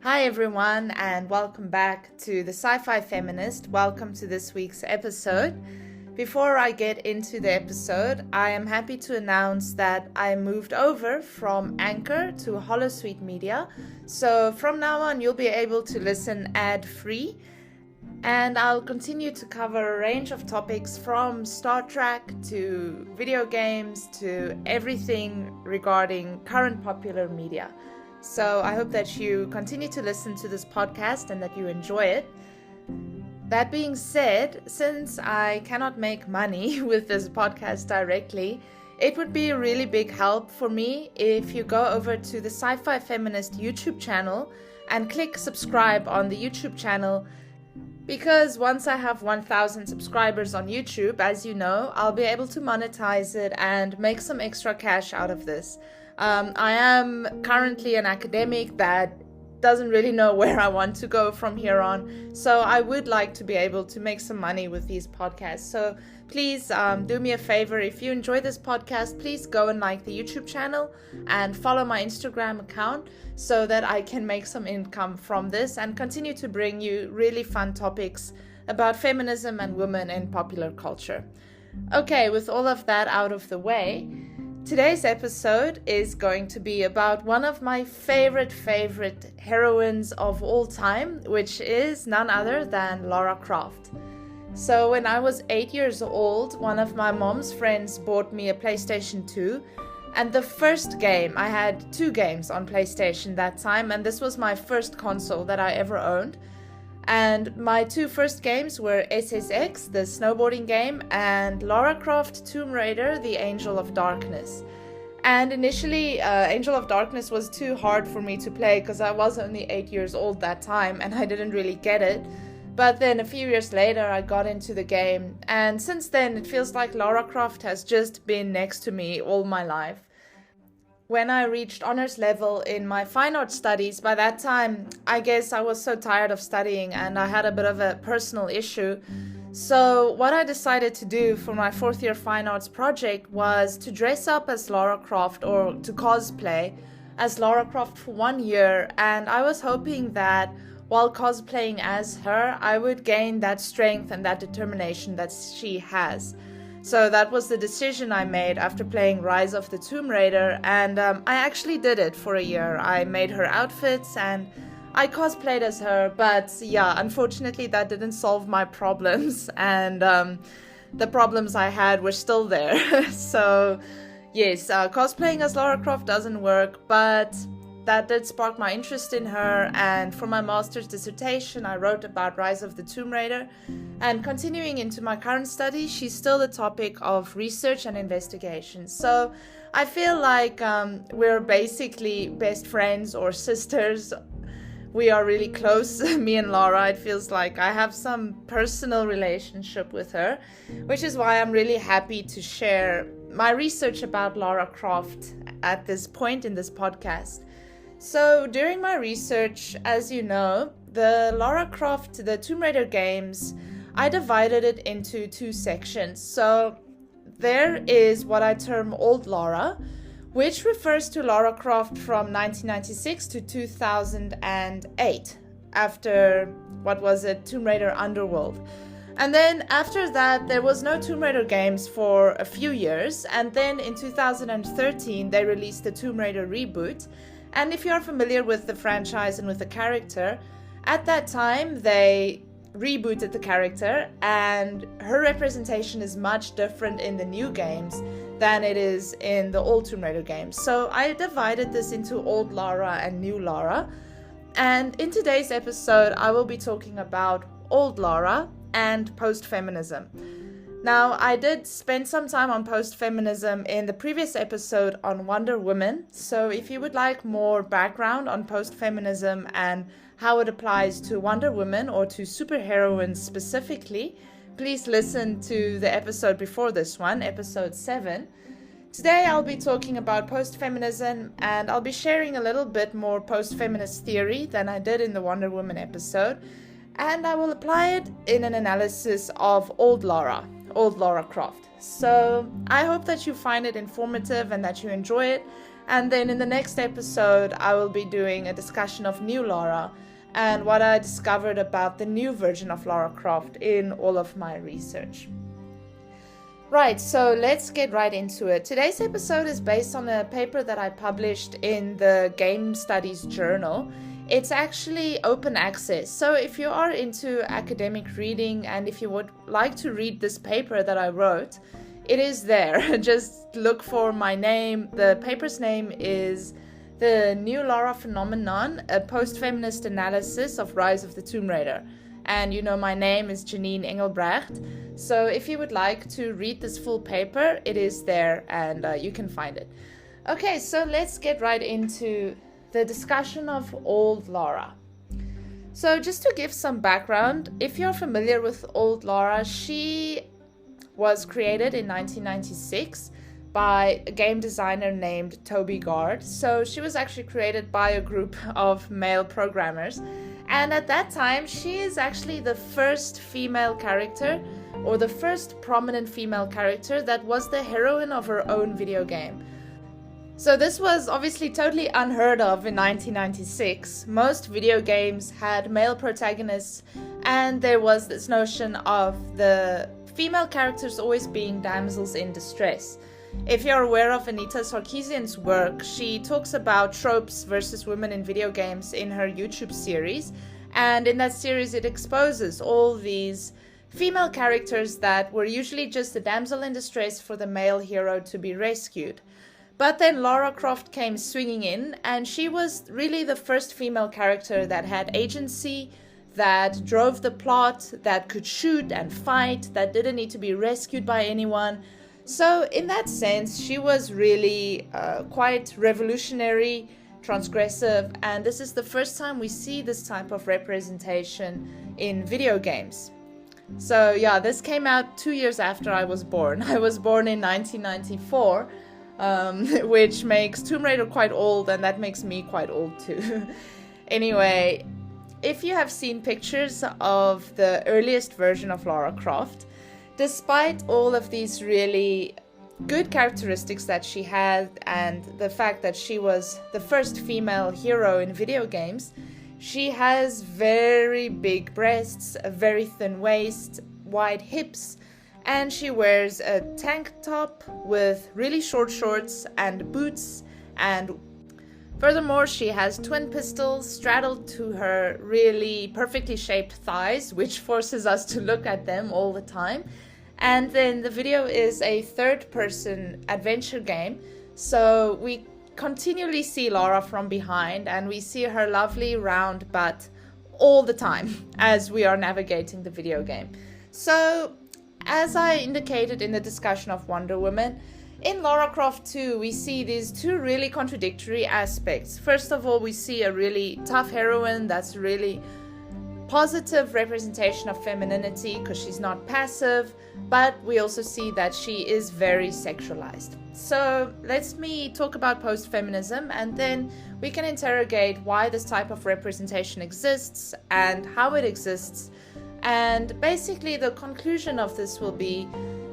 Hi everyone, and welcome back to the Sci-Fi Feminist. Welcome to this week's episode. Before I get into the episode, I am happy to announce that I moved over from Anchor to Holosuite Media. So from now on, you'll be able to listen ad-free, and I'll continue to cover a range of topics from Star Trek to video games to everything regarding current popular media. So I hope that you continue to listen to this podcast and that you enjoy it. That being said, since I cannot make money with this podcast directly, it would be a really big help for me if you go over to the Sci-Fi Feminist YouTube channel and click subscribe on the YouTube channel, because once I have 1,000 subscribers on YouTube, as you know, I'll be able to monetize it and make some extra cash out of this. I am currently an academic that doesn't really know where I want to go from here on, so I would like to be able to make some money with these podcasts. So please do me a favor. If you enjoy this podcast, please go and like the YouTube channel and follow my Instagram account so that I can make some income from this and continue to bring you really fun topics about feminism and women in popular culture. Okay, with all of that out of the way, today's episode is going to be about one of my favorite heroines of all time, which is none other than Lara Croft. So when I was 8 years old, one of my mom's friends bought me a PlayStation 2, and the first game, I had 2 games on PlayStation that time, and this was my first console that I ever owned. And my 2 first games were SSX, the snowboarding game, and Lara Croft Tomb Raider, the Angel of Darkness. And initially, Angel of Darkness was too hard for me to play because I was only 8 years old that time and I didn't really get it. But then a few years later, I got into the game. And since then, it feels like Lara Croft has just been next to me all my life. When I reached honors level in my fine art studies, by that time, I guess I was so tired of studying and I had a bit of a personal issue. So what I decided to do for my 4th year fine arts project was to dress up as Lara Croft, or to cosplay as Lara Croft for 1 year. And I was hoping that while cosplaying as her, I would gain that strength and that determination that she has. So that was the decision I made after playing Rise of the Tomb Raider, and I actually did it for a year. I made her outfits and I cosplayed as her, but yeah, unfortunately that didn't solve my problems, and the problems I had were still there. So yes, cosplaying as Lara Croft doesn't work, but that did spark my interest in her, and for my master's dissertation I wrote about Rise of the Tomb Raider, and continuing into my current study, she's still the topic of research and investigation. So I feel like we're basically best friends or sisters. We are really close, me and Lara. It feels like I have some personal relationship with her, which is why I'm really happy to share my research about Lara Croft at this point in this podcast. So during my research, as you know, the Lara Croft, the Tomb Raider games, I divided it into 2 sections. So there is what I term Old Lara, which refers to Lara Croft from 1996 to 2008, after, what was it, Tomb Raider Underworld. And then after that, there was no Tomb Raider games for a few years, and then in 2013, they released the Tomb Raider Reboot. And if you're familiar with the franchise and with the character, at that time they rebooted the character, and her representation is much different in the new games than it is in the old Tomb Raider games. So I divided this into Old Lara and New Lara. And in today's episode, I will be talking about Old Lara and Post-Feminism. Now, I did spend some time on post-feminism in the previous episode on Wonder Woman, so if you would like more background on post-feminism and how it applies to Wonder Woman or to superheroines specifically, please listen to the episode before this one, episode 7. Today I'll be talking about post-feminism, and I'll be sharing a little bit more post-feminist theory than I did in the Wonder Woman episode, and I will apply it in an analysis of Old Lara, old Lara Croft. So I hope that you find it informative and that you enjoy it. And then in the next episode, I will be doing a discussion of new Lara and what I discovered about the new version of Lara Croft in all of my research. Right, so let's get right into it. Today's episode is based on a paper that I published in the Game Studies Journal. It's actually open access, so if you are into academic reading and if you would like to read this paper that I wrote, it is there. Just look for my name. The paper's name is The New Lara Phenomenon, a Post-Feminist Analysis of Rise of the Tomb Raider. And you know my name is Janine Engelbrecht. So if you would like to read this full paper, it is there and you can find it. Okay, so let's get right into the discussion of old Lara. So just to give some background, if you're familiar with old Lara, she was created in 1996 by a game designer named Toby Gard. So she was actually created by a group of male programmers. And at that time, she is actually the first female character, or the first prominent female character that was the heroine of her own video game. So this was obviously totally unheard of in 1996. Most video games had male protagonists, and there was this notion of the female characters always being damsels in distress. If you're aware of Anita Sarkeesian's work, she talks about tropes versus women in video games in her YouTube series. And in that series, it exposes all these female characters that were usually just a damsel in distress for the male hero to be rescued. But then Lara Croft came swinging in, and she was really the first female character that had agency, that drove the plot, that could shoot and fight, that didn't need to be rescued by anyone. So in that sense, she was really quite revolutionary, transgressive, and this is the first time we see this type of representation in video games. So yeah, this came out 2 years after I was born. I was born in 1994, which makes Tomb Raider quite old, and that makes me quite old too. Anyway, if you have seen pictures of the earliest version of Lara Croft, despite all of these really good characteristics that she had and the fact that she was the first female hero in video games, she has very big breasts, a very thin waist, wide hips, and she wears a tank top with really short shorts and boots, and furthermore, she has twin pistols straddled to her really perfectly shaped thighs, which forces us to look at them all the time. And then the video is a third-person adventure game, so we continually see Lara from behind, and we see her lovely round butt all the time as we are navigating the video game. So, as I indicated in the discussion of Wonder Woman, in Lara Croft 2, we see these two really contradictory aspects. First of all, we see a really tough heroine that's really positive representation of femininity because she's not passive, but we also see that she is very sexualized. So let me talk about post-feminism, and then we can interrogate why this type of representation exists and how it exists. And basically the conclusion of this will be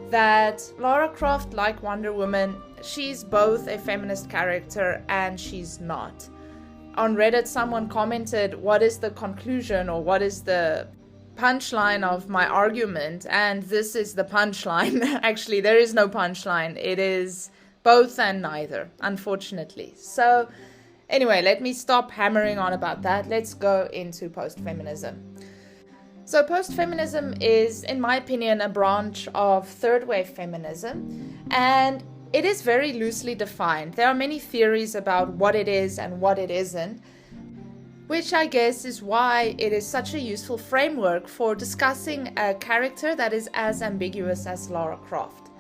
that Lara Croft, like Wonder Woman, she's both a feminist character and she's not. On Reddit, someone commented, what is the conclusion, or what is the punchline of my argument? And this is the punchline. Actually, there is no punchline. It is both and neither, unfortunately. So anyway, let me stop hammering on about that. Let's go into post-feminism. So post-feminism is, in my opinion, a branch of third-wave feminism, and it is very loosely defined. There are many theories about what it is and what it isn't, which I guess is why it is such a useful framework for discussing a character that is as ambiguous as Lara Croft.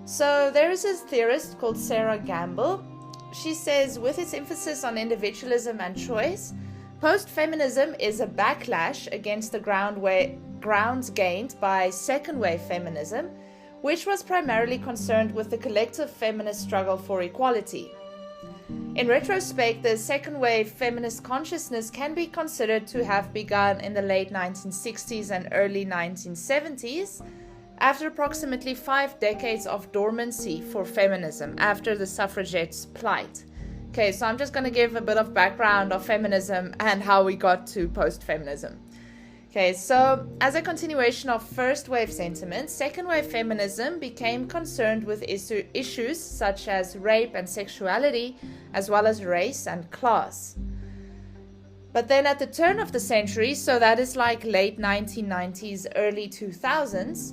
So there is a theorist called Sarah Gamble. She says, with its emphasis on individualism and choice, post-feminism is a backlash against the grounds gained by second-wave feminism, which was primarily concerned with the collective feminist struggle for equality. In retrospect, the second-wave feminist consciousness can be considered to have begun in the late 1960s and early 1970s, after approximately 5 decades of dormancy for feminism after the suffragettes' plight. Okay, so I'm just going to give a bit of background of feminism and how we got to post-feminism. Okay, so as a continuation of first wave sentiment, second wave feminism became concerned with issues such as rape and sexuality, as well as race and class. But then at the turn of the century, so that is like late 1990s, early 2000s,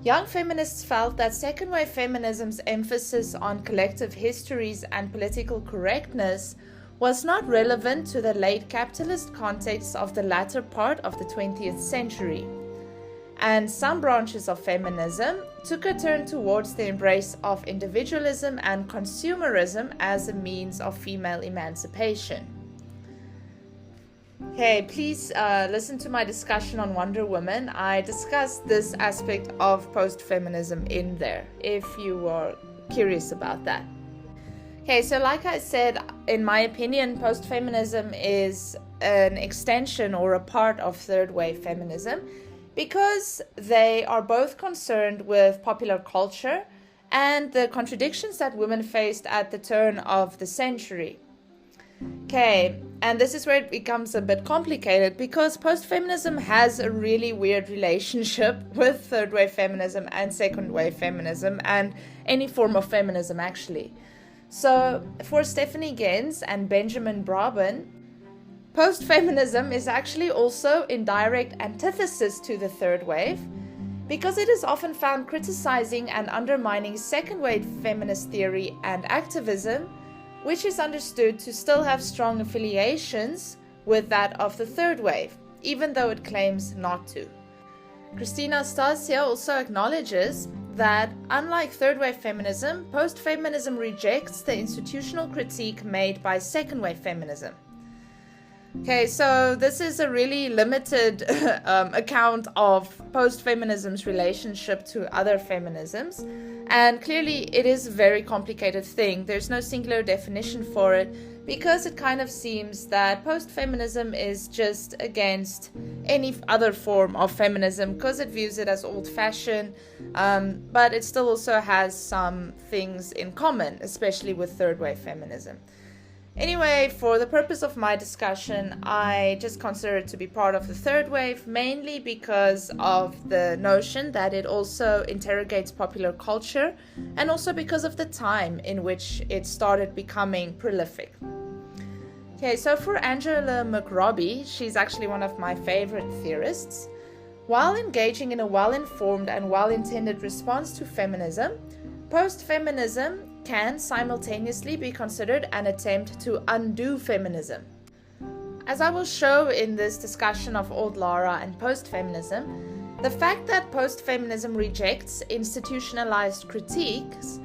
young feminists felt that second wave feminism's emphasis on collective histories and political correctness was not relevant to the late capitalist context of the latter part of the 20th century. And some branches of feminism took a turn towards the embrace of individualism and consumerism as a means of female emancipation. Okay, please listen to my discussion on Wonder Woman. I discussed this aspect of post-feminism in there, if you are curious about that. Okay, so like I said, in my opinion, post-feminism is an extension or a part of third wave feminism because they are both concerned with popular culture and the contradictions that women faced at the turn of the century. Okay, and this is where it becomes a bit complicated because post-feminism has a really weird relationship with third wave feminism and second wave feminism and any form of feminism actually. So, for Stephanie Genz and Benjamin Braben, post-feminism is actually also in direct antithesis to the third wave because it is often found criticizing and undermining second wave feminist theory and activism, which is understood to still have strong affiliations with that of the third wave, even though it claims not to. Christina Stasia also acknowledges that, unlike third wave feminism, post-feminism rejects the institutional critique made by second wave feminism. Okay, so this is a really limited account of post-feminism's relationship to other feminisms, and clearly it is a very complicated thing. There's no singular definition for it because it kind of seems that post-feminism is just against any other form of feminism because it views it as old-fashioned, but it still also has some things in common, especially with third wave feminism. Anyway, for the purpose of my discussion, I just consider it to be part of the third wave, mainly because of the notion that it also interrogates popular culture, and also because of the time in which it started becoming prolific. Okay, so for Angela McRobbie, she's actually one of my favorite theorists. While engaging in a well-informed and well-intended response to feminism, post-feminism can simultaneously be considered an attempt to undo feminism. As I will show in this discussion of old Lara and post-feminism, the fact that post-feminism rejects institutionalized critiques,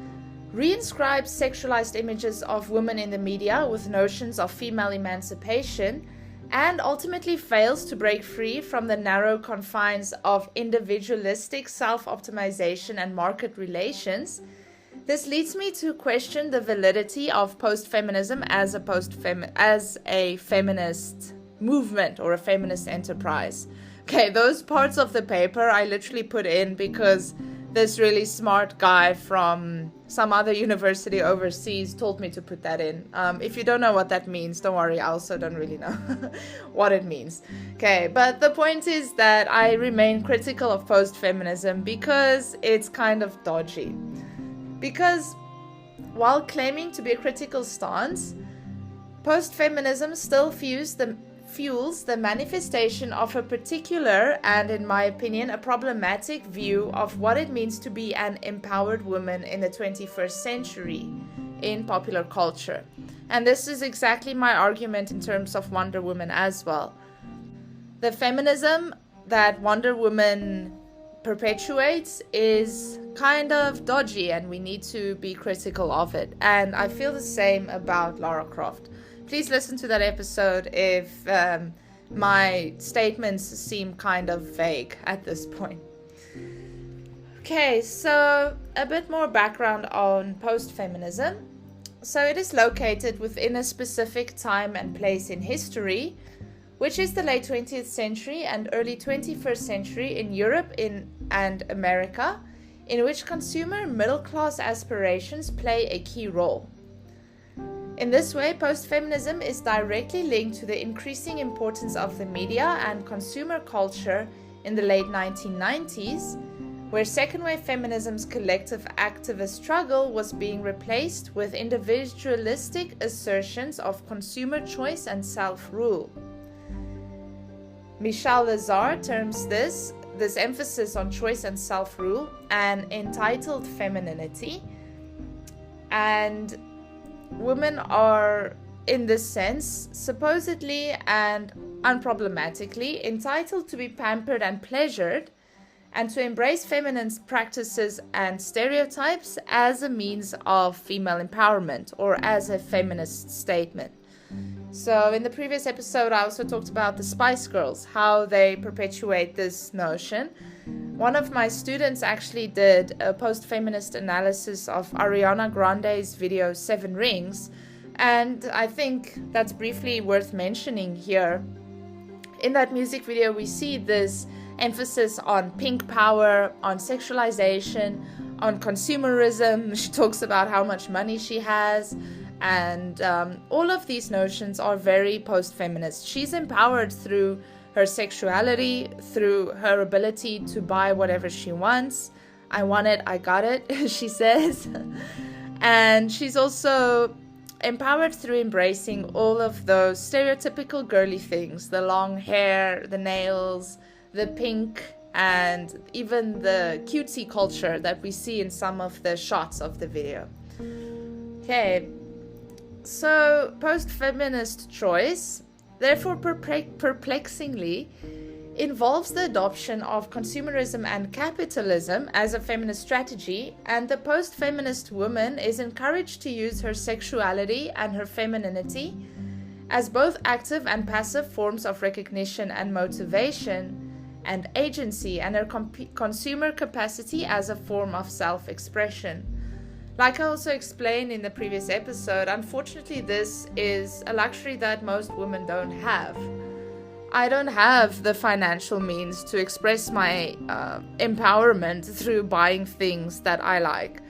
reinscribes sexualized images of women in the media with notions of female emancipation, and ultimately fails to break free from the narrow confines of individualistic self-optimization and market relations. This leads me to question the validity of post-feminism as a feminist movement or a feminist enterprise. Okay, those parts of the paper I literally put in because this really smart guy from some other university overseas told me to put that in. If you don't know what that means, don't worry, I also don't really know what it means. Okay, but the point is that I remain critical of post-feminism because it's kind of dodgy. Because while claiming to be a critical stance, post-feminism still fuels the manifestation of a particular and, in my opinion, a problematic view of what it means to be an empowered woman in the 21st century in popular culture. And this is exactly my argument in terms of Wonder Woman as well. The feminism that Wonder Woman perpetuates is kind of dodgy and we need to be critical of it. And I feel the same about Lara Croft. Please listen to that episode if my statements seem kind of vague at this point. Okay, so a bit more background on post-feminism. So it is located within a specific time and place in history, which is the late 20th century and early 21st century in Europe and America, in which consumer middle-class aspirations play a key role. In this way, post-feminism is directly linked to the increasing importance of the media and consumer culture in the late 1990s, where second-wave feminism's collective activist struggle was being replaced with individualistic assertions of consumer choice and self-rule. Michelle Lazar terms this emphasis on choice and self-rule an entitled femininity, and women are, in this sense, supposedly and unproblematically entitled to be pampered and pleasured, and to embrace feminine practices and stereotypes as a means of female empowerment or as a feminist statement. So in the previous episode, I also talked about the Spice Girls, how they perpetuate this notion. One of my students actually did a post-feminist analysis of Ariana Grande's video 7 Rings, and I think that's briefly worth mentioning here. In that music video, we see this emphasis on pink power, on sexualization, on consumerism. She talks about how much money she has, and all of these notions are very post-feminist. She's empowered through her sexuality, through her ability to buy whatever she wants. I want it, I got it, she says. And she's also empowered through embracing all of those stereotypical girly things, the long hair, the nails, the pink, and even the cutesy culture that we see in some of the shots of the video. Okay, so post-feminist choice, therefore perplexingly, involves the adoption of consumerism and capitalism as a feminist strategy, and the post-feminist woman is encouraged to use her sexuality and her femininity as both active and passive forms of recognition and motivation and agency, and her consumer capacity as a form of self-expression. Like I also explained in the previous episode, unfortunately this is a luxury that most women don't have. I don't have the financial means to express my empowerment through buying things that I like.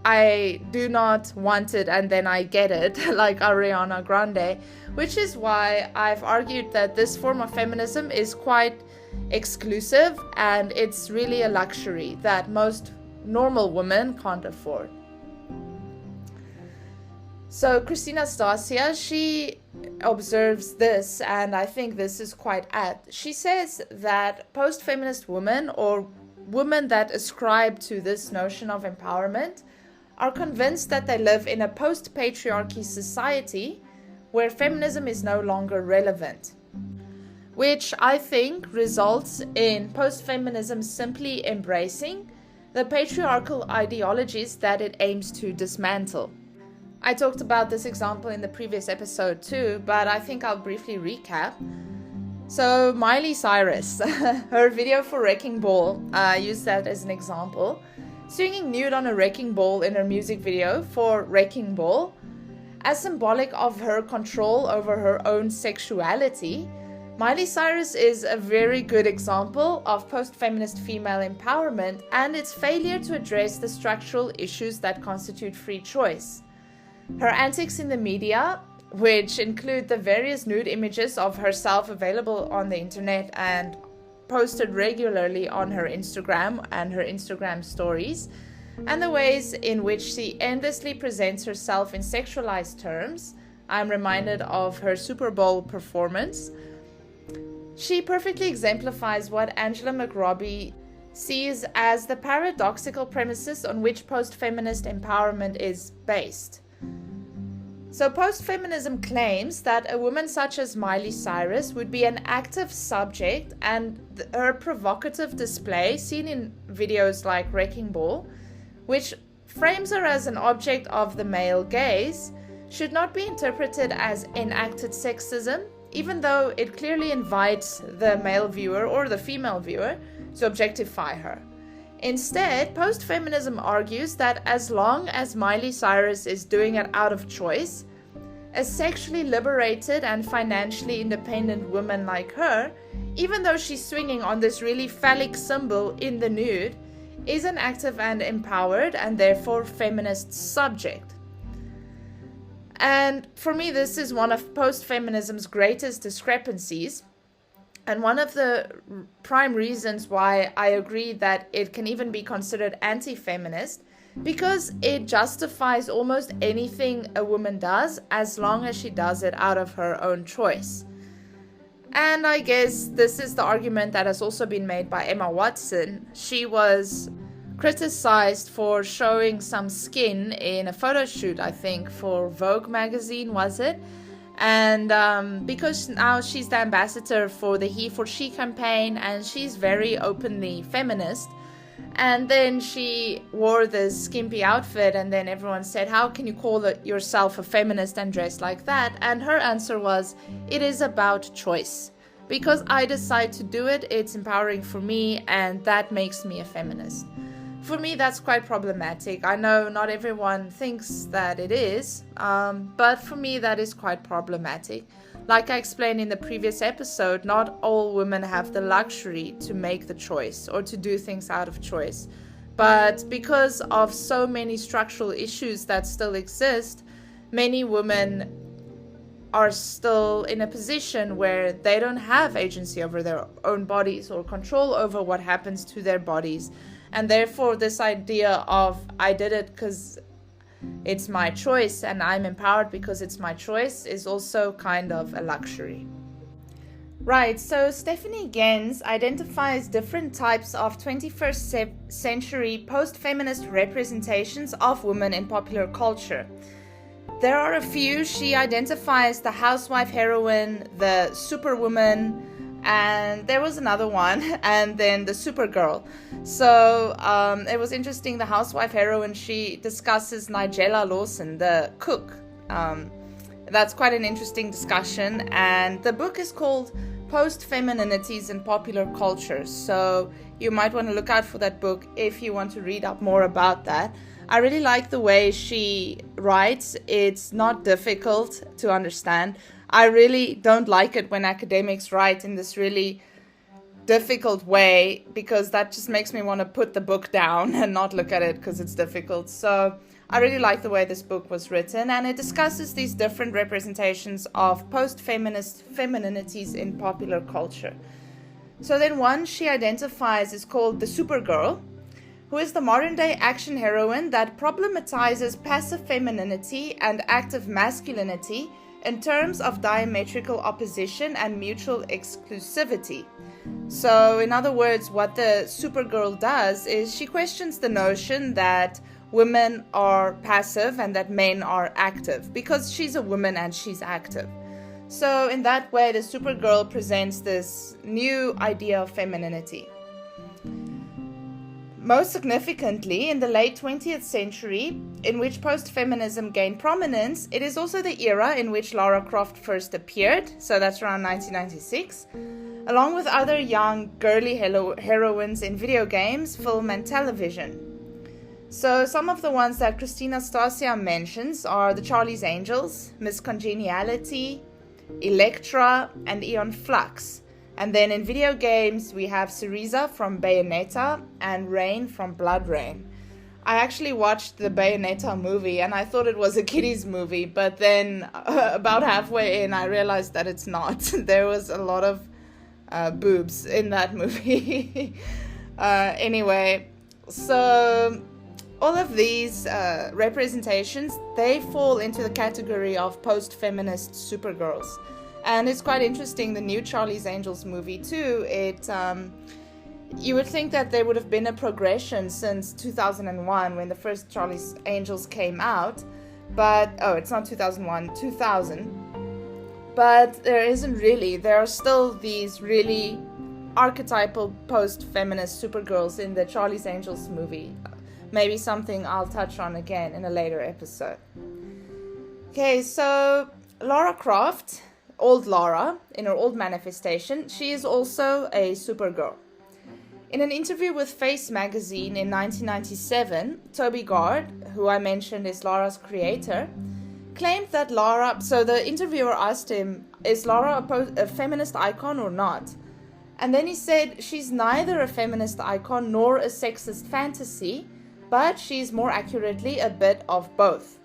I do not want it and then I get it, like Ariana Grande, which is why I've argued that this form of feminism is quite exclusive and it's really a luxury that most normal women can't afford. So Christina Stasia, she observes this, and I think this is quite apt. She says that post-feminist women, or women that ascribe to this notion of empowerment, are convinced that they live in a post-patriarchy society where feminism is no longer relevant, which I think results in post-feminism simply embracing the patriarchal ideologies that it aims to dismantle. I talked about this example in the previous episode too, but I think I'll briefly recap. So Miley Cyrus, her video for Wrecking Ball, I used that as an example. Singing nude on a wrecking ball in her music video for Wrecking Ball, as symbolic of her control over her own sexuality, Miley Cyrus is a very good example of post-feminist female empowerment and its failure to address the structural issues that constitute free choice. Her antics in the media, which include the various nude images of herself available on the internet and posted regularly on her Instagram and her Instagram stories, and the ways in which she endlessly presents herself in sexualized terms. I'm reminded of her Super Bowl performance. She perfectly exemplifies what Angela McRobbie sees as the paradoxical premises on which post-feminist empowerment is based. So post-feminism claims that a woman such as Miley Cyrus would be an active subject, and her provocative display, seen in videos like Wrecking Ball, which frames her as an object of the male gaze, should not be interpreted as enacted sexism, even though it clearly invites the male viewer or the female viewer to objectify her. Instead, post-feminism argues that as long as Miley Cyrus is doing it out of choice, a sexually liberated and financially independent woman like her, even though she's swinging on this really phallic symbol in the nude, is an active and empowered and therefore feminist subject. And for me, this is one of post-feminism's greatest discrepancies, and one of the prime reasons why I agree that it can even be considered anti-feminist, because it justifies almost anything a woman does as long as she does it out of her own choice. And I guess this is the argument that has also been made by Emma Watson. She was criticized for showing some skin in a photo shoot, I think, for Vogue magazine, was it? And because now she's the ambassador for the He for She campaign, and she's very openly feminist. And then she wore this skimpy outfit, and then everyone said, how can you call yourself a feminist and dress like that? And her answer was, it is about choice. Because I decide to do it, it's empowering for me, and that makes me a feminist. For me, that's quite problematic. I know not everyone thinks that it is, but for me, that is quite problematic. Like I explained in the previous episode, not all women have the luxury to make the choice or to do things out of choice. But because of so many structural issues that still exist, many women are still in a position where they don't have agency over their own bodies or control over what happens to their bodies. And therefore, this idea of I did it because it's my choice and I'm empowered because it's my choice is also kind of a luxury. Right, so Stephanie Genz identifies different types of 21st century post-feminist representations of women in popular culture. There are a few. She identifies the housewife heroine, the superwoman, and there was another one, and then the Supergirl. So it was interesting. The housewife heroine, she discusses Nigella Lawson, the cook. That's quite an interesting discussion, and the book is called Postfemininities in Popular Culture. So you might want to look out for that book if you want to read up more about that. I really like the way she writes. It's not difficult to understand. I really don't like it when academics write in this really difficult way, because that just makes me want to put the book down and not look at it because it's difficult. So I really like the way this book was written, and it discusses these different representations of post-feminist femininities in popular culture. So then one she identifies is called the Supergirl, who is the modern-day action heroine that problematizes passive femininity and active masculinity in terms of diametrical opposition and mutual exclusivity. So, in other words, what the Supergirl does is she questions the notion that women are passive and that men are active, because she's a woman and she's active. So, in that way, the Supergirl presents this new idea of femininity. Most significantly, in the late 20th century, in which post-feminism gained prominence, it is also the era in which Lara Croft first appeared, so that's around 1996, along with other young, girly heroines in video games, film, and television. So some of the ones that Christina Stasia mentions are the Charlie's Angels, Miss Congeniality, Elektra, and Aeon Flux. And then in video games, we have Syriza from Bayonetta and Rain from Blood Rain. I actually watched the Bayonetta movie and I thought it was a kiddies movie, but then about halfway in, I realized that it's not. There was a lot of boobs in that movie. Anyway, so all of these representations, they fall into the category of post-feminist supergirls. And it's quite interesting, the new Charlie's Angels movie too, you would think that there would have been a progression since 2001 when the first Charlie's Angels came out, but, it's not 2001, 2000, but there isn't really. There are still these really archetypal post-feminist supergirls in the Charlie's Angels movie. Maybe something I'll touch on again in a later episode. Okay, so Lara Croft, old Lara, in her old manifestation, she is also a supergirl. In an interview with Face magazine in 1997, Toby Gard, who I mentioned is Lara's creator, claimed that Lara, so the interviewer asked him, is Lara a feminist icon or not? And then he said, she's neither a feminist icon nor a sexist fantasy, but she's more accurately a bit of both.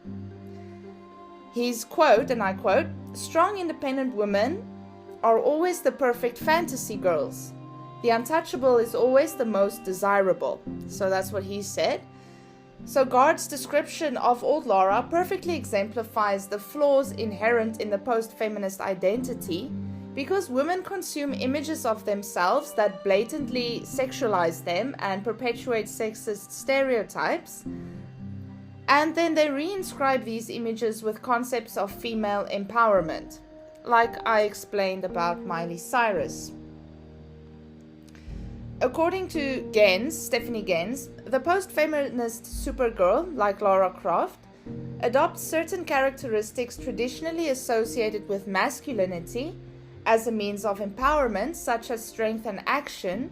His quote, and I quote, "Strong independent women are always the perfect fantasy girls. The untouchable is always the most desirable." So that's what he said. So Gard's description of old Lara perfectly exemplifies the flaws inherent in the post-feminist identity, because women consume images of themselves that blatantly sexualize them and perpetuate sexist stereotypes, and then they reinscribe these images with concepts of female empowerment, like I explained about Miley Cyrus. According to Genz, Stephanie Genz, the post-feminist Supergirl, like Lara Croft, adopts certain characteristics traditionally associated with masculinity as a means of empowerment, such as strength and action,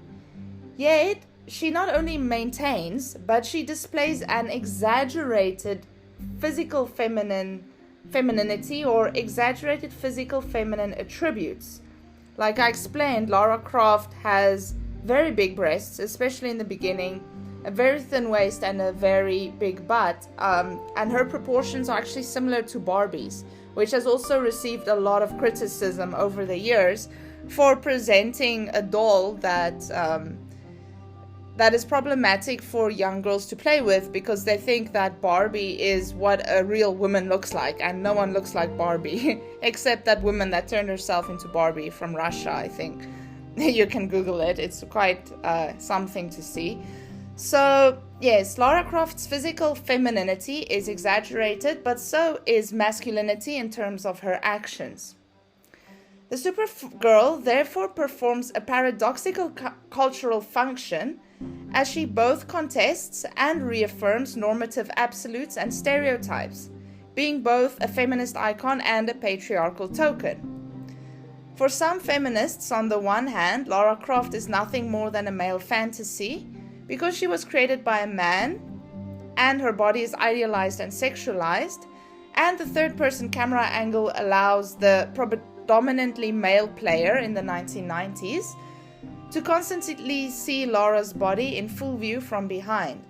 yet she not only maintains, but she displays an exaggerated physical femininity or exaggerated physical feminine attributes. Like I explained, Lara Croft has very big breasts, especially in the beginning, a very thin waist and a very big butt, and her proportions are actually similar to Barbie's, which has also received a lot of criticism over the years for presenting a doll that is problematic for young girls to play with, because they think that Barbie is what a real woman looks like, and no one looks like Barbie except that woman that turned herself into Barbie from Russia, I think. You can Google it. It's quite something to see. So, yes, Lara Croft's physical femininity is exaggerated, but so is masculinity in terms of her actions. The Supergirl therefore performs a paradoxical cultural function, as she both contests and reaffirms normative absolutes and stereotypes, being both a feminist icon and a patriarchal token. For some feminists, on the one hand, Lara Croft is nothing more than a male fantasy, because she was created by a man, and her body is idealized and sexualized, and the third-person camera angle allows the predominantly male player in the 1990s to constantly see Lara's body in full view from behind.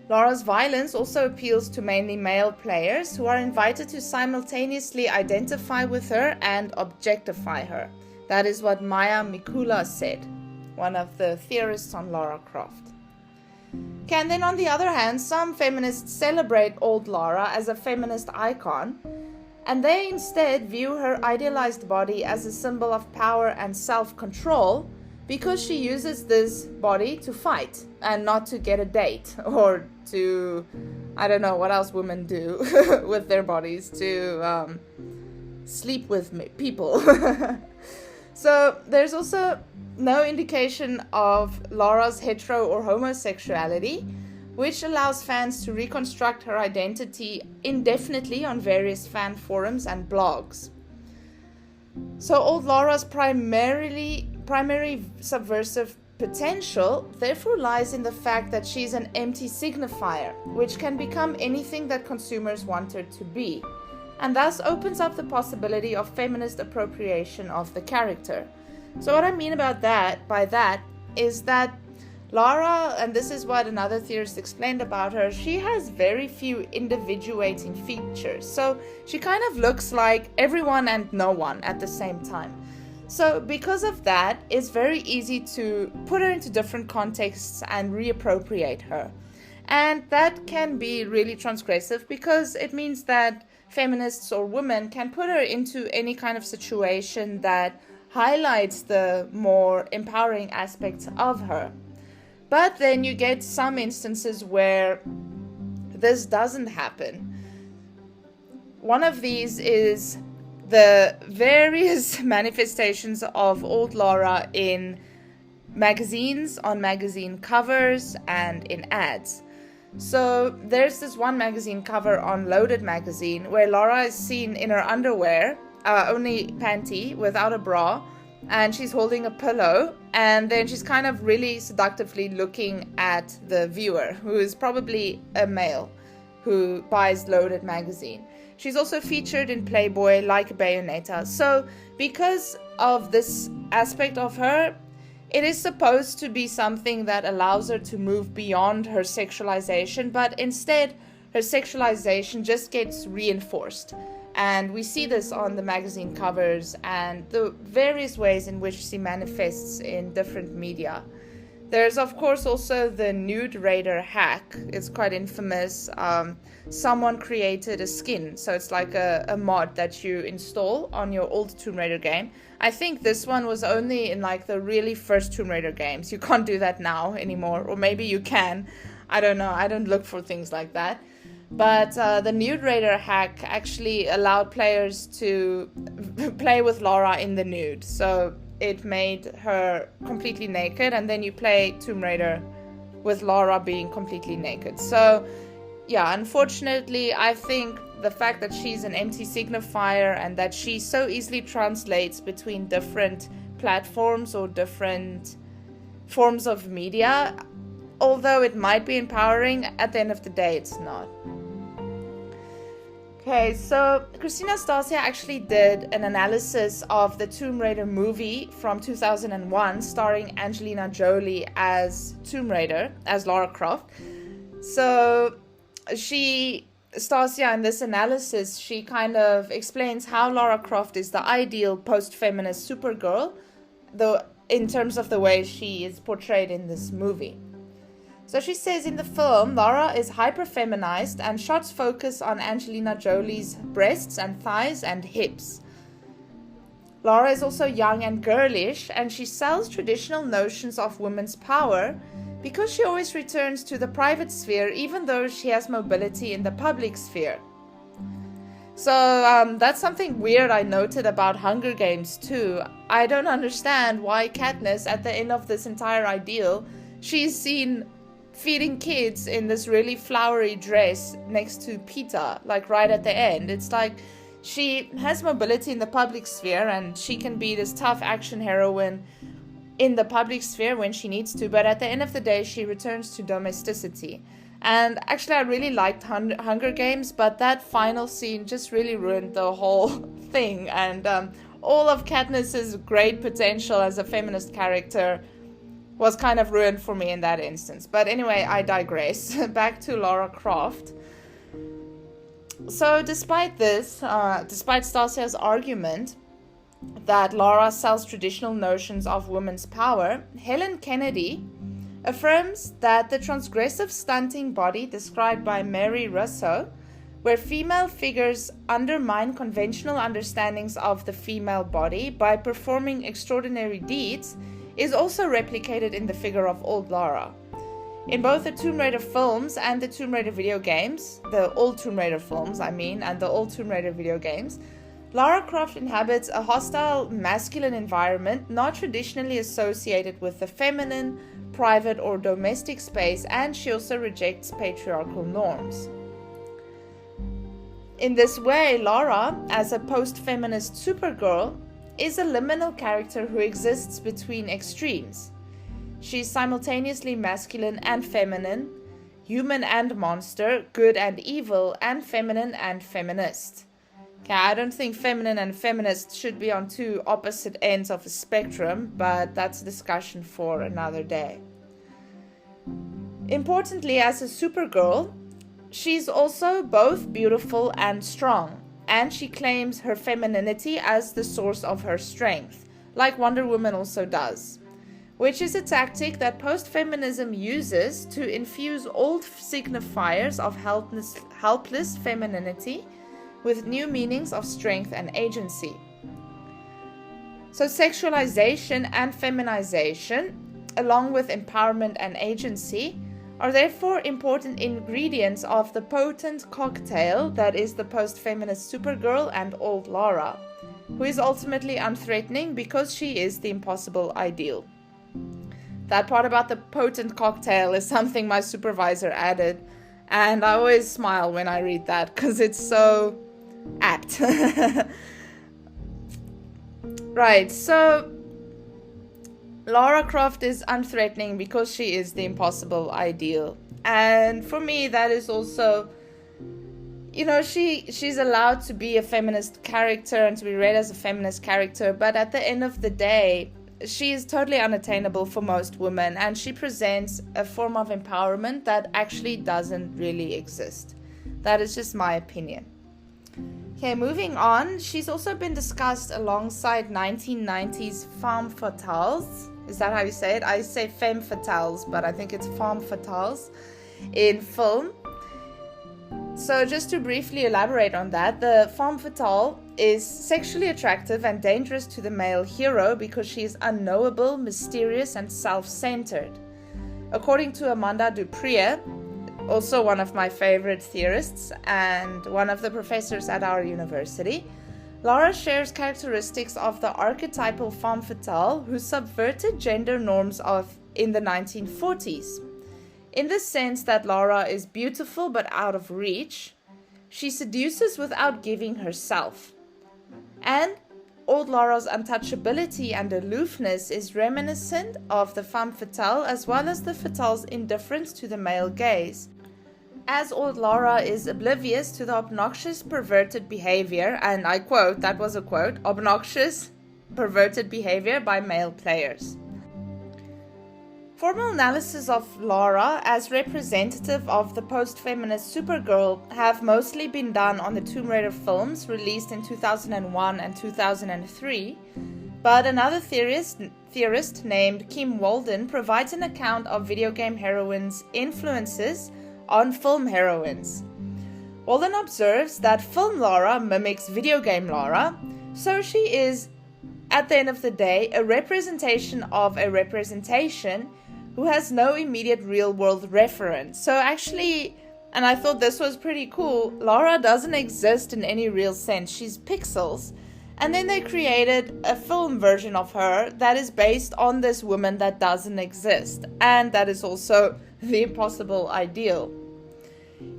Lara's violence also appeals to mainly male players who are invited to simultaneously identify with her and objectify her. That is what Maya Mikula said, one of the theorists on Lara Croft. And then on the other hand, some feminists celebrate old Lara as a feminist icon, and they instead view her idealized body as a symbol of power and self-control, because she uses this body to fight and not to get a date or to, I don't know what else women do with their bodies, to sleep with people. So there's also no indication of Lara's hetero or homosexuality, which allows fans to reconstruct her identity indefinitely on various fan forums and blogs. So old Lara's primary subversive potential therefore lies in the fact that she's an empty signifier, which can become anything that consumers want her to be, and thus opens up the possibility of feminist appropriation of the character. So what I mean by that is that Lara, and this is what another theorist explained about her, she has very few individuating features. So she kind of looks like everyone and no one at the same time. So because of that, it's very easy to put her into different contexts and reappropriate her. And that can be really transgressive, because it means that feminists or women can put her into any kind of situation that highlights the more empowering aspects of her. But then you get some instances where this doesn't happen. One of these is the various manifestations of old Lara in magazines, on magazine covers, and in ads. So there's this one magazine cover on Loaded magazine where Lara is seen in her underwear, only panty, without a bra, and she's holding a pillow, and then she's kind of really seductively looking at the viewer, who is probably a male, who buys Loaded magazine. She's also featured in Playboy, Like Bayonetta. So because of this aspect of her, it is supposed to be something that allows her to move beyond her sexualization, but instead her sexualization just gets reinforced. And we see this on the magazine covers and the various ways in which she manifests in different media. There's, of course, also the Nude Raider hack. It's quite infamous. Someone created a skin, so it's like a mod that you install on your old Tomb Raider game. I think this one was only in like the really first Tomb Raider games. You can't do that now anymore, or maybe you can. I don't know. I don't look for things like that. But the Nude Raider hack actually allowed players to play with Lara in the nude. So it made her completely naked, and then you play Tomb Raider with Lara being completely naked. So yeah, unfortunately, I think the fact that she's an empty signifier and that she so easily translates between different platforms or different forms of media, although it might be empowering, at the end of the day, it's not. Okay, so Christina Stasia actually did an analysis of the Tomb Raider movie from 2001 starring Angelina Jolie as Tomb Raider, as Lara Croft. So Stasia, in this analysis, she kind of explains how Lara Croft is the ideal post-feminist Supergirl, though in terms of the way she is portrayed in this movie. So she says in the film, Lara is hyper-feminized and shots focus on Angelina Jolie's breasts and thighs and hips. Lara is also young and girlish, and she sells traditional notions of women's power because she always returns to the private sphere even though she has mobility in the public sphere. So that's something weird I noted about Hunger Games too. I don't understand why Katniss, at the end of this entire ideal, she's seen feeding kids in this really flowery dress next to Peeta, like right at the end. It's like she has mobility in the public sphere and she can be this tough action heroine in the public sphere when she needs to, but at the end of the day she returns to domesticity. And actually I really liked Hunger Games, but that final scene just really ruined the whole thing, and all of Katniss's great potential as a feminist character was kind of ruined for me in that instance. But anyway, I digress. Back to Lara Croft. So despite this, despite Stasia's argument that Lara sells traditional notions of women's power, Helen Kennedy affirms that the transgressive stunting body described by Mary Russo, where female figures undermine conventional understandings of the female body by performing extraordinary deeds, is also replicated in the figure of old Lara. In both the Tomb Raider films and the Tomb Raider video games, the old Tomb Raider films, and the old Tomb Raider video games, Lara Croft inhabits a hostile masculine environment not traditionally associated with the feminine, private, or domestic space, and she also rejects patriarchal norms. In this way, Lara, as a post-feminist Supergirl, is a liminal character who exists between extremes. She's simultaneously masculine and feminine, human and monster, good and evil, and feminine and feminist. Okay, I don't think feminine and feminist should be on two opposite ends of a spectrum, but that's a discussion for another day. Importantly, as a Supergirl, she's also both beautiful and strong, and she claims her femininity as the source of her strength, like Wonder Woman also does, which is a tactic that post-feminism uses to infuse old signifiers of helpless femininity with new meanings of strength and agency. So sexualization and feminization, along with empowerment and agency, are therefore important ingredients of the potent cocktail that is the post-feminist Supergirl and old Lara, who is ultimately unthreatening because she is the impossible ideal. That part about the potent cocktail is something my supervisor added, and I always smile when I read that because it's so apt. Right, so Lara Croft is unthreatening because she is the impossible ideal. And for me, that is also she's allowed to be a feminist character and to be read as a feminist character, but at the end of the day, she is totally unattainable for most women, and she presents a form of empowerment that actually doesn't really exist. That is just my opinion. Okay, moving on. She's also been discussed alongside 1990s femme fatales. Is that how you say it? I say femme fatales, but I think it's femme fatales in film. So just to briefly elaborate on that, the femme fatale is sexually attractive and dangerous to the male hero because she is unknowable, mysterious, and self-centered. According to Amanda Dupree, also one of my favorite theorists and one of the professors at our university, Lara shares characteristics of the archetypal femme fatale who subverted gender norms in the 1940s. In the sense that Lara is beautiful but out of reach, she seduces without giving herself. And old Lara's untouchability and aloofness is reminiscent of the femme fatale as well as the fatale's indifference to the male gaze. As old Lara is oblivious to the obnoxious perverted behavior, and I quote, that was a quote, obnoxious perverted behavior by male players. Formal analysis of Lara as representative of the Post-Feminist Supergirl have mostly been done on the Tomb Raider films released in 2001 and 2003, but another theorist named Kim Walden provides an account of video game heroines' influences on film heroines. Walden observes that film Lara mimics video game Lara, so she is, at the end of the day, a representation of a representation who has no immediate real-world reference. So actually, and I thought this was pretty cool, Lara doesn't exist in any real sense. She's pixels. And then they created a film version of her that is based on this woman that doesn't exist. And that is also the impossible ideal.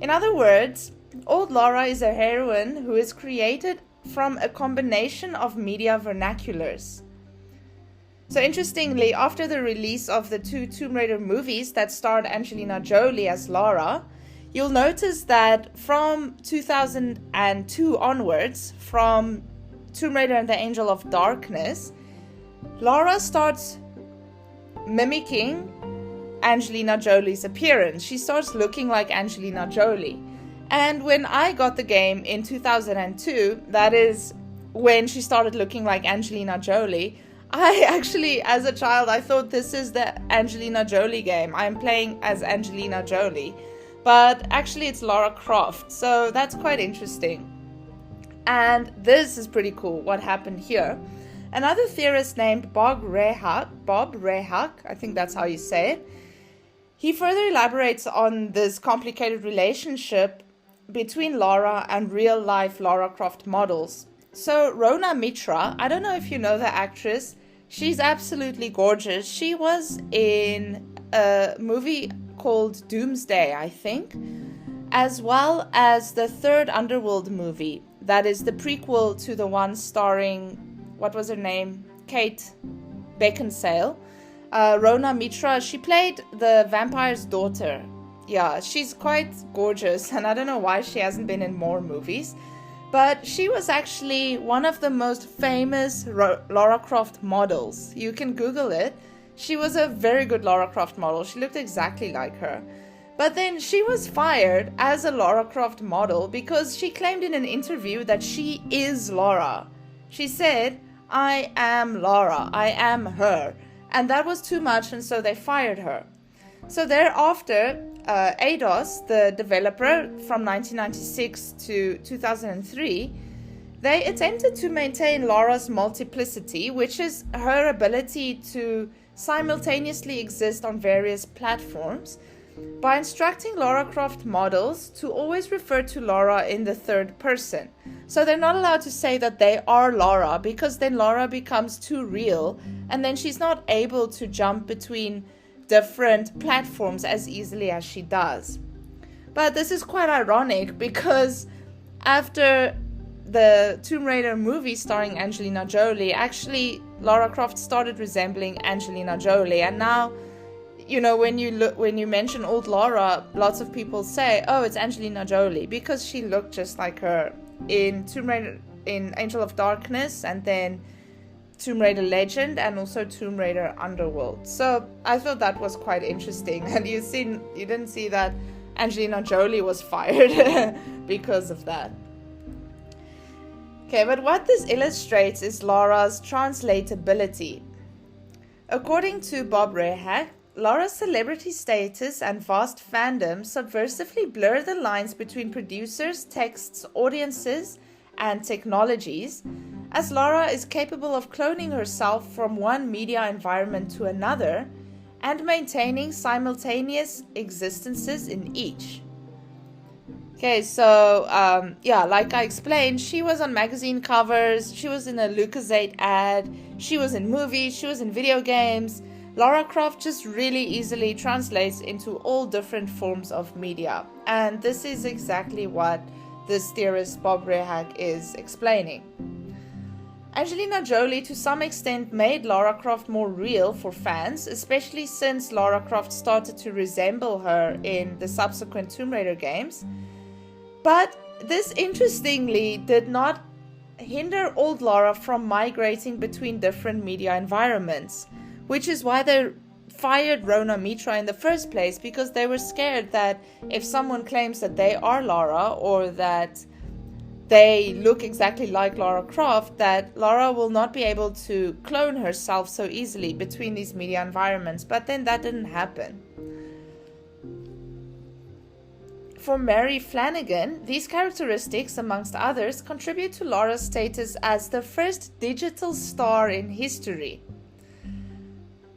In other words, old Lara is a heroine who is created from a combination of media vernaculars. So interestingly, after the release of the 2 Tomb Raider movies that starred Angelina Jolie as Lara, you'll notice that from 2002 onwards, from Tomb Raider and the Angel of Darkness, Lara starts mimicking Angelina Jolie's appearance. She starts looking like Angelina Jolie. And when I got the game in 2002, that is when she started looking like Angelina Jolie, I actually, as a child, I thought this is the Angelina Jolie game. I'm playing as Angelina Jolie. But actually it's Lara Croft, so that's quite interesting. And this is pretty cool, what happened here. Another theorist named Bob Rehak, I think that's how you say it, he further elaborates on this complicated relationship between Lara and real-life Lara Croft models. So Rona Mitra, I don't know if you know the actress, she's absolutely gorgeous. She was in a movie called Doomsday, I think, as well as the third Underworld movie. That is the prequel to the one starring, what was her name? Kate Beckinsale. Rona Mitra, she played the vampire's daughter. Yeah, she's quite gorgeous, and I don't know why she hasn't been in more movies. But she was actually one of the most famous Lara Croft models. You can Google it. She was a very good Lara Croft model. She looked exactly like her. But then she was fired as a Lara Croft model because she claimed in an interview that she is Lara. She said, "I am Lara. I am her." And that was too much, and so they fired her. So thereafter, Eidos, the developer from 1996 to 2003, they attempted to maintain Lara's multiplicity, which is her ability to simultaneously exist on various platforms, by instructing Lara Croft models to always refer to Lara in the third person. So they're not allowed to say that they are Lara, because then Lara becomes too real, and then she's not able to jump between different platforms as easily as she does. But this is quite ironic because after the Tomb Raider movie starring Angelina Jolie, actually Lara Croft started resembling Angelina Jolie, and now when you mention old Lara, lots of people say, oh, it's Angelina Jolie, because she looked just like her in Tomb Raider, in Angel of Darkness, and then Tomb Raider Legend, and also Tomb Raider Underworld. So I thought that was quite interesting. And you didn't see that Angelina Jolie was fired because of that. Okay, but what this illustrates is Lara's translatability. According to Bob Rehack, Lara's celebrity status and vast fandom subversively blur the lines between producers, texts, audiences, and technologies, as Lara is capable of cloning herself from one media environment to another and maintaining simultaneous existences in each. Okay, so, like I explained, she was on magazine covers, she was in a Lucozade ad, she was in movies, she was in video games. Lara Croft just really easily translates into all different forms of media. And this is exactly what this theorist Bob Rehack is explaining. Angelina Jolie to some extent made Lara Croft more real for fans, especially since Lara Croft started to resemble her in the subsequent Tomb Raider games. But this interestingly did not hinder old Lara from migrating between different media environments, which is why they fired Rona Mitra in the first place, because they were scared that if someone claims that they are Lara or that they look exactly like Lara Croft, that Lara will not be able to clone herself so easily between these media environments. But then that didn't happen. For Mary Flanagan, these characteristics, amongst others, contribute to Lara's status as the first digital star in history.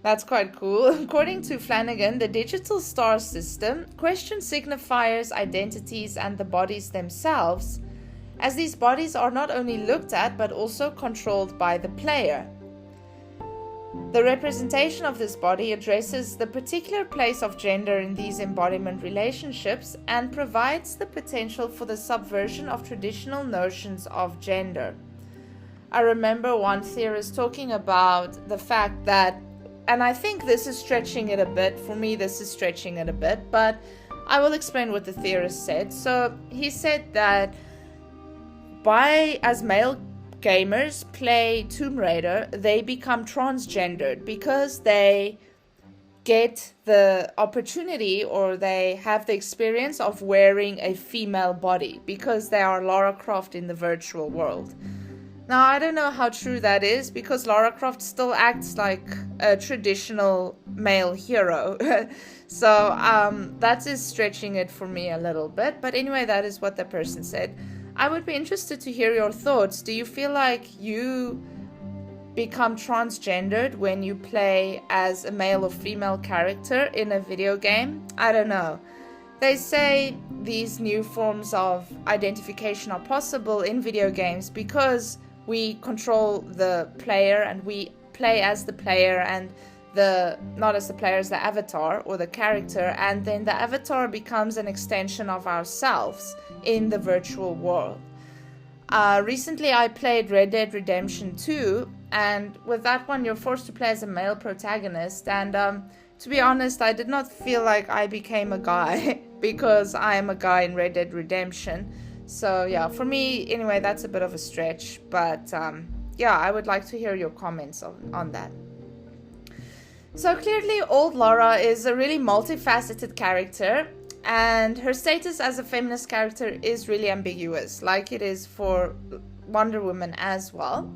That's quite cool. According to Flanagan, the digital star system questions signifiers, identities, and the bodies themselves, as these bodies are not only looked at but also controlled by the player. The representation of this body addresses the particular place of gender in these embodiment relationships and provides the potential for the subversion of traditional notions of gender. I remember one theorist talking about the fact that, and I think this is stretching it a bit, for me this is stretching it a bit, but I will explain what the theorist said. So he said that as male gamers play Tomb Raider, they become transgendered because they get the opportunity or they have the experience of wearing a female body because they are Lara Croft in the virtual world. Now, I don't know how true that is because Lara Croft still acts like a traditional male hero. So that is stretching it for me a little bit. But anyway, that is what the person said. I would be interested to hear your thoughts. Do you feel like you become transgendered when you play as a male or female character in a video game? I don't know. They say these new forms of identification are possible in video games because we control the player and we play as the player and not as the player, as the avatar or the character, and then the avatar becomes an extension of ourselves in the virtual world. Recently I played Red Dead Redemption 2, and with that one you're forced to play as a male protagonist, and to be honest, I did not feel like I became a guy because I am a guy in Red Dead Redemption. So yeah, for me anyway, that's a bit of a stretch, but yeah, I would like to hear your comments on that. So clearly old Lara is a really multifaceted character, and her status as a feminist character is really ambiguous, like it is for Wonder Woman as well.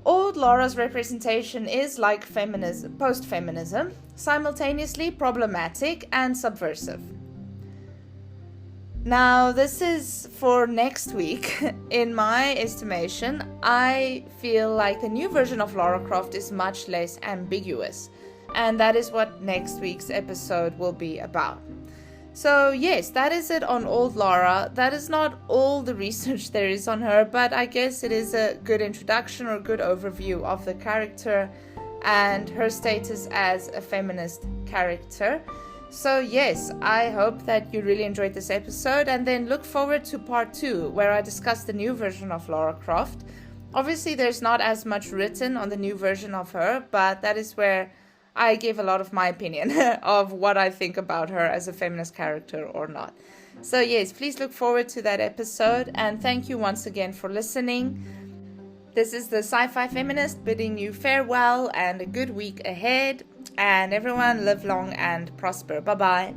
Old Lara's representation is, like feminism, post-feminism, simultaneously problematic and subversive. Now, this is for next week. In my estimation, I feel like the new version of Lara Croft is much less ambiguous, and that is what next week's episode will be about. So yes, that is it on old Lara. That is not all the research there is on her, but I guess it is a good introduction or good overview of the character and her status as a feminist character. So yes, I hope that you really enjoyed this episode, and then look forward to part 2 where I discuss the new version of Lara Croft. Obviously there's not as much written on the new version of her, but that is where I give a lot of my opinion of what I think about her as a feminist character or not. So yes, please look forward to that episode, and thank you once again for listening. This is the Sci-Fi Feminist bidding you farewell and a good week ahead, and everyone live long and prosper. Bye-bye.